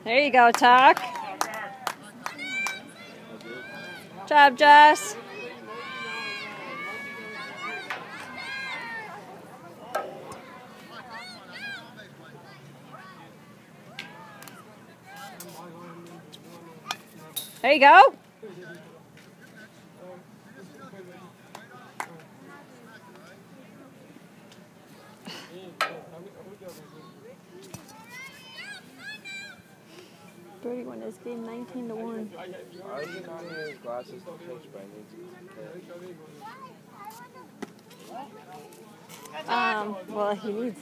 There you go, Tuck. Good job, Jess. There you go. Birdie won this game 19-1. Well, he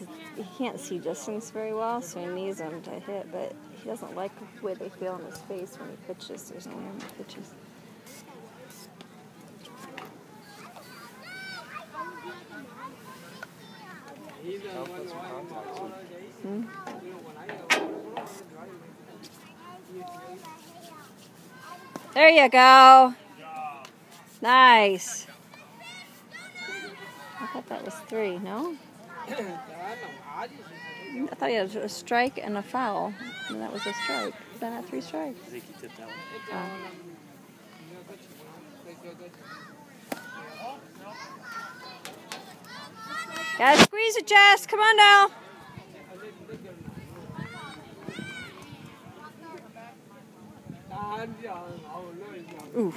can't see distance very well, so he needs them to hit, but he doesn't like the way they feel on his face when he pitches. There's no air when he pitches. There you go. Nice. I thought that was 3, no? I thought he had a strike and a foul, and that was a strike. Is that not 3 strikes? I think he tipped that one. Gotta squeeze it, Jess. Come on now. Ooh.